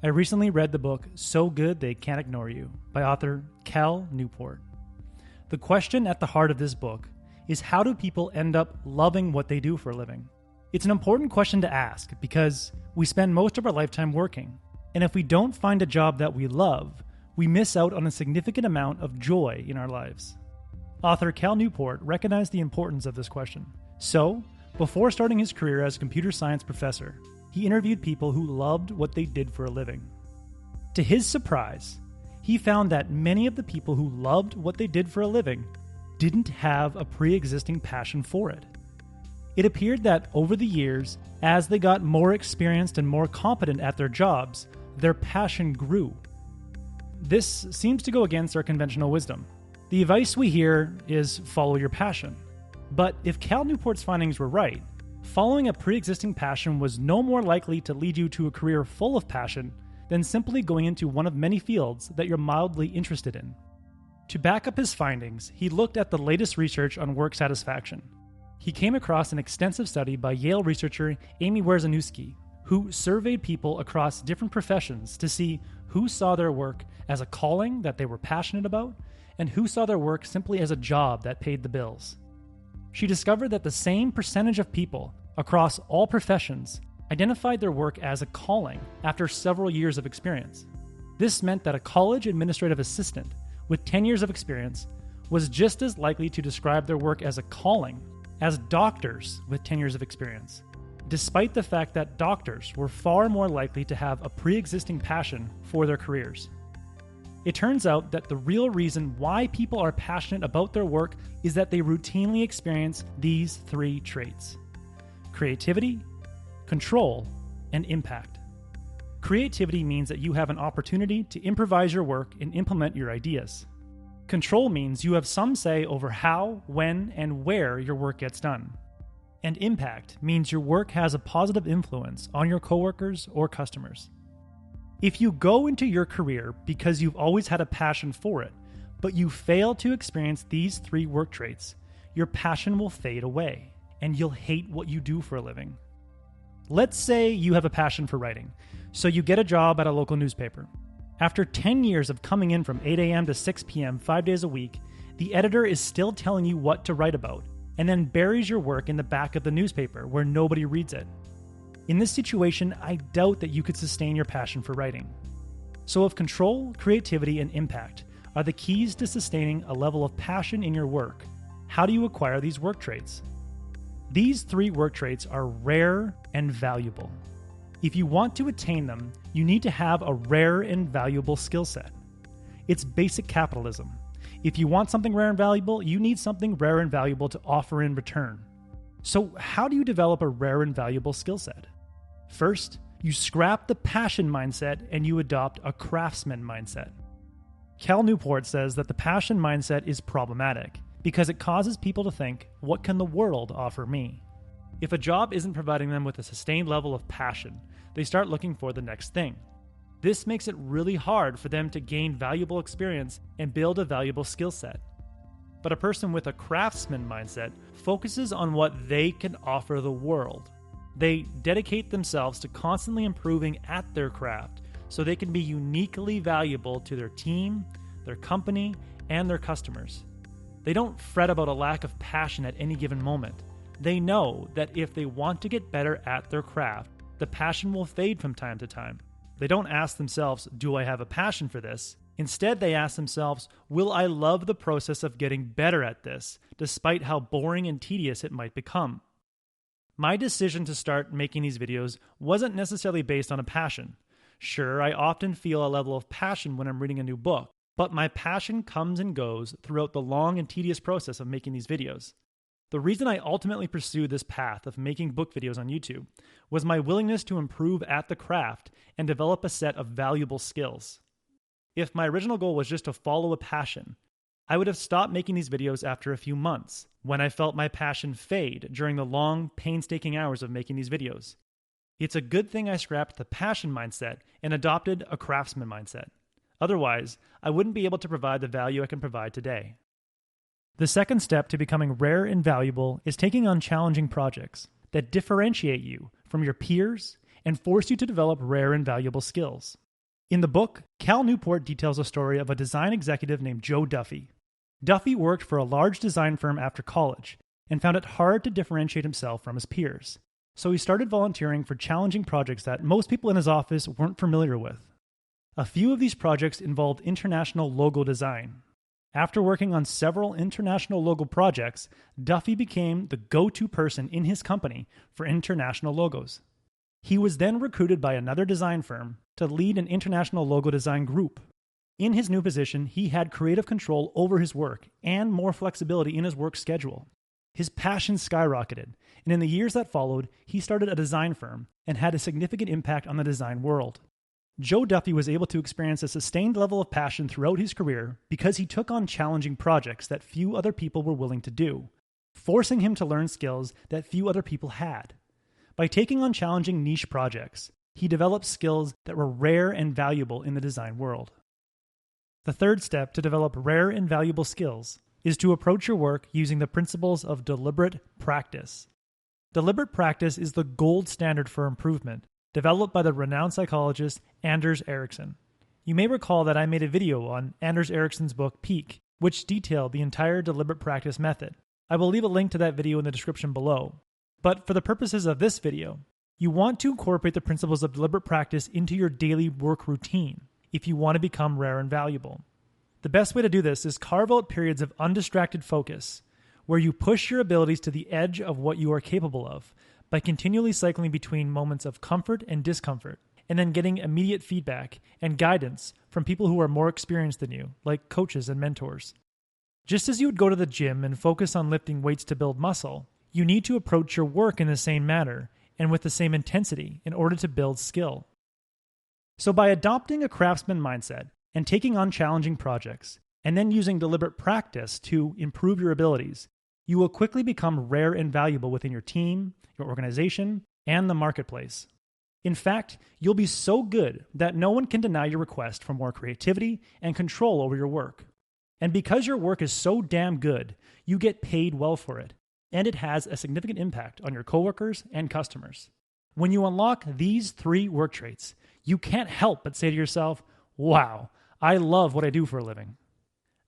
I recently read the book So Good They Can't Ignore You by author Cal Newport. The question at the heart of this book is, how do people end up loving what they do for a living? It's an important question to ask because we spend most of our lifetime working, and if we don't find a job that we love, we miss out on a significant amount of joy in our lives. Author Cal Newport recognized the importance of this question. So, before starting his career as a computer science professor, he interviewed people who loved what they did for a living. To his surprise, he found that many of the people who loved what they did for a living didn't have a pre-existing passion for it. It appeared that over the years, as they got more experienced and more competent at their jobs, their passion grew. This seems to go against our conventional wisdom. The advice we hear is follow your passion. But if Cal Newport's findings were right, following a pre-existing passion was no more likely to lead you to a career full of passion than simply going into one of many fields that you're mildly interested in. To back up his findings, he looked at the latest research on work satisfaction. He came across an extensive study by Yale researcher Amy Wierzynowski, who surveyed people across different professions to see who saw their work as a calling that they were passionate about and who saw their work simply as a job that paid the bills. She discovered that the same percentage of people across all professions identified their work as a calling after several years of experience. This meant that a college administrative assistant with 10 years of experience was just as likely to describe their work as a calling as doctors with 10 years of experience, despite the fact that doctors were far more likely to have a pre-existing passion for their careers. It turns out that the real reason why people are passionate about their work is that they routinely experience these three traits: creativity, control, and impact. Creativity means that you have an opportunity to improvise your work and implement your ideas. Control means you have some say over how, when, and where your work gets done. And impact means your work has a positive influence on your coworkers or customers. If you go into your career because you've always had a passion for it, but you fail to experience these three work traits, your passion will fade away, and you'll hate what you do for a living. Let's say you have a passion for writing, so you get a job at a local newspaper. After 10 years of coming in from 8 a.m. to 6 p.m. 5 days a week, the editor is still telling you what to write about, and then buries your work in the back of the newspaper where nobody reads it. In this situation, I doubt that you could sustain your passion for writing. So if control, creativity, and impact are the keys to sustaining a level of passion in your work, how do you acquire these work traits? These three work traits are rare and valuable. If you want to attain them, you need to have a rare and valuable skill set. It's basic capitalism. If you want something rare and valuable, you need something rare and valuable to offer in return. So how do you develop a rare and valuable skill set? First, you scrap the passion mindset and you adopt a craftsman mindset. Cal Newport says that the passion mindset is problematic because it causes people to think, what can the world offer me? If a job isn't providing them with a sustained level of passion, they start looking for the next thing. This makes it really hard for them to gain valuable experience and build a valuable skill set. But a person with a craftsman mindset focuses on what they can offer the world. They dedicate themselves to constantly improving at their craft so they can be uniquely valuable to their team, their company, and their customers. They don't fret about a lack of passion at any given moment. They know that if they want to get better at their craft, the passion will fade from time to time. They don't ask themselves, do I have a passion for this? Instead, they ask themselves, will I love the process of getting better at this, despite how boring and tedious it might become? My decision to start making these videos wasn't necessarily based on a passion. Sure, I often feel a level of passion when I'm reading a new book, but my passion comes and goes throughout the long and tedious process of making these videos. The reason I ultimately pursued this path of making book videos on YouTube was my willingness to improve at the craft and develop a set of valuable skills. If my original goal was just to follow a passion, I would have stopped making these videos after a few months, when I felt my passion fade during the long, painstaking hours of making these videos. It's a good thing I scrapped the passion mindset and adopted a craftsman mindset. Otherwise, I wouldn't be able to provide the value I can provide today. The second step to becoming rare and valuable is taking on challenging projects that differentiate you from your peers and force you to develop rare and valuable skills. In the book, Cal Newport details a story of a design executive named Joe Duffy. Duffy worked for a large design firm after college and found it hard to differentiate himself from his peers. So he started volunteering for challenging projects that most people in his office weren't familiar with. A few of these projects involved international logo design. After working on several international logo projects, Duffy became the go-to person in his company for international logos. He was then recruited by another design firm to lead an international logo design group. In his new position, he had creative control over his work and more flexibility in his work schedule. His passion skyrocketed, and in the years that followed, he started a design firm and had a significant impact on the design world. Joe Duffy was able to experience a sustained level of passion throughout his career because he took on challenging projects that few other people were willing to do, forcing him to learn skills that few other people had. By taking on challenging niche projects, he developed skills that were rare and valuable in the design world. The third step to develop rare and valuable skills is to approach your work using the principles of deliberate practice. Deliberate practice is the gold standard for improvement, developed by the renowned psychologist Anders Ericsson. You may recall that I made a video on Anders Ericsson's book Peak, which detailed the entire deliberate practice method. I will leave a link to that video in the description below. But for the purposes of this video, you want to incorporate the principles of deliberate practice into your daily work routine if you want to become rare and valuable. The best way to do this is carve out periods of undistracted focus, where you push your abilities to the edge of what you are capable of by continually cycling between moments of comfort and discomfort, and then getting immediate feedback and guidance from people who are more experienced than you, like coaches and mentors. Just as you would go to the gym and focus on lifting weights to build muscle, you need to approach your work in the same manner and with the same intensity in order to build skill. So by adopting a craftsman mindset and taking on challenging projects, and then using deliberate practice to improve your abilities, you will quickly become rare and valuable within your team, your organization, and the marketplace. In fact, you'll be so good that no one can deny your request for more creativity and control over your work. And because your work is so damn good, you get paid well for it, and it has a significant impact on your coworkers and customers. When you unlock these 3 work traits, you can't help but say to yourself, wow, I love what I do for a living.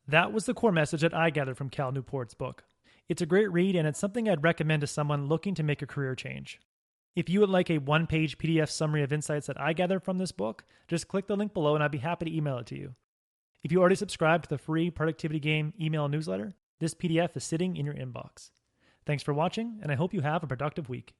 That was the core message that I gathered from Cal Newport's book. It's a great read, and it's something I'd recommend to someone looking to make a career change. If you would like a 1-page PDF summary of insights that I gathered from this book, just click the link below and I'd be happy to email it to you. If you already subscribed to the free Productivity Game email newsletter, this PDF is sitting in your inbox. Thanks for watching, and I hope you have a productive week.